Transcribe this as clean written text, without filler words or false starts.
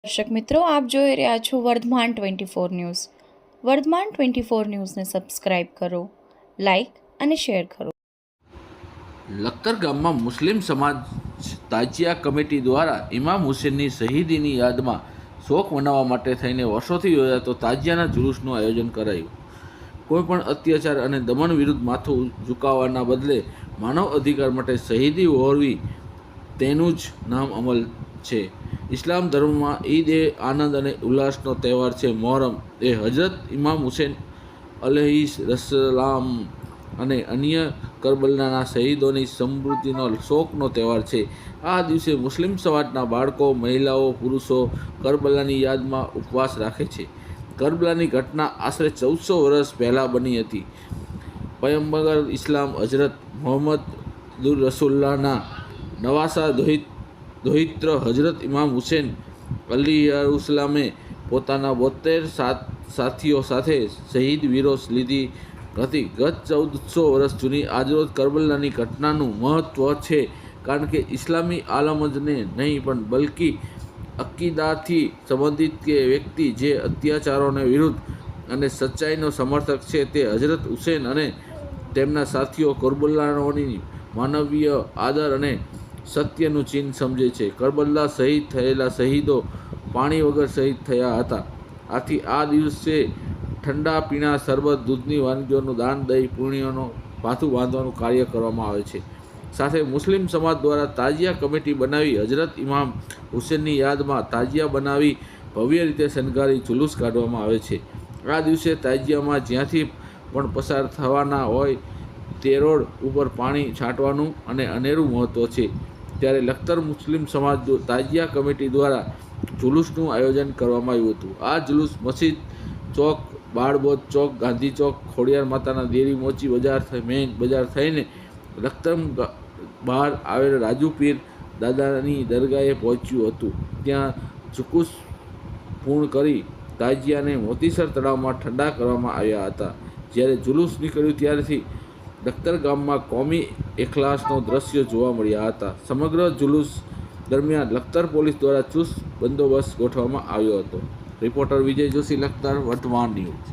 દર્શક મિત્રો, આપ જોઈ રહ્યા છો વર્ધમાન 24 ન્યૂઝ. વર્ધમાન 24 ન્યૂઝને સબસ્ક્રાઇબ કરો, લાઇક અને શેર કરો. લખતર ગામમાં મુસ્લિમ સમાજ તાજિયા કમિટી દ્વારા ઇમામ હુસેનની શહીદીની યાદમાં શોક મનાવવા માટે થઈને વર્ષોથી યોજાતો તાજિયાના જુલુસનું આયોજન કરાયું. કોઈપણ અત્યાચાર અને દમન વિરુદ્ધ માથું ઝુકાવવાના બદલે માનવ અધિકાર માટે શહીદી વહોરવી તેનું જ નામ અમલ છે. ઇસ્લામ ધર્મમાં ઈદ એ આનંદ અને ઉલ્લાસનો તહેવાર છે. મોહરમ એ હજરત ઇમામ હુસેન અલૈહિસ્સલામ અને અન્ય કરબલાના શહીદોની સમૃદ્ધિનો શોકનો તહેવાર છે. આ દિવસે મુસ્લિમ સમાજના બાળકો, મહિલાઓ, પુરુષો કરબલાની યાદમાં ઉપવાસ રાખે છે. કરબલાની ઘટના આશરે 1400 વર્ષ પહેલાં બની હતી. પયગંબર ઇસ્લામ હજરત મુહમ્મદુર રસૂલુલ્લાહના નવાસા દૌહિત્ર હજરત ઇમામ હુસેન અલૈહિસ્સલામે પોતાના 72 સાથીઓ સાથે શહીદ વીરો લીધી હતી. ગત 1400 વર્ષ જૂની આજરોજ કરબલાની ઘટનાનું મહત્ત્વ છે, કારણ કે ઇસ્લામી આલમ જ નહીં પણ બલ્કિ અકીદાથી સંબંધિત કે વ્યક્તિ જે અત્યાચારોને વિરુદ્ધ અને સચ્ચાઈનો સમર્થક છે તે હજરત હુસેન અને તેમના સાથીઓ કરબલાઓની માનવીય આદર અને સત્યનું ચિહ્ન સમજે છે. કરબલા શહીદ થયેલા શહીદો પાણી વગર શહીદ થયા હતા. આથી આ દિવસે ઠંડા પીણા, શરબત, દૂધની વાનગીઓનું દાન દઈ પુણ્યનો ભાથું બાંધવાનું કાર્ય કરવામાં આવે છે. સાથે મુસ્લિમ સમાજ દ્વારા તાજિયા કમિટી બનાવી હજરત ઇમામ હુસેનની યાદમાં તાજિયા બનાવી ભવ્ય રીતે શણગારી જુલુસ કાઢવામાં આવે છે. આ દિવસે તાજિયામાં જ્યાંથી પણ પસાર થવાના હોય તે રોડ ઉપર પાણી છાંટવાનું અને અનેરું મહત્ત્વ છે. ત્યારે લખતર મુસ્લિમ સમાજ તાજિયા કમિટી દ્વારા જુલુસનું આયોજન કરવામાં આવ્યું હતું. આ જુલુસ મસ્જિદ ચોક, બાળબોધ ચોક, ગાંધી ચોક, ખોડિયાર માતાના દેરી મોચી બજાર, મેઇન બજાર થઈને લખતર બહાર આવેલ રાજુ પીર દાદાની દરગાહે પહોંચ્યું હતું. ત્યાં જુલુસ પૂર્ણ કરી તાજિયાને મોતીસર તળાવમાં ઠંડા કરવામાં આવ્યા હતા. જ્યારે જુલુસ નીકળ્યું ત્યારથી લખતર ગામમાં કોમી એખલાસનો દ્રશ્ય જોવા મળ્યા હતા. સમગ્ર જુલુસ દરમિયાન લખતર પોલીસ દ્વારા ચુસ્ત બંદોબસ્ત ગોઠવવામાં આવ્યો હતો. રિપોર્ટર વિજય જોશી, લખતર, વર્ધમાન ન્યૂઝ.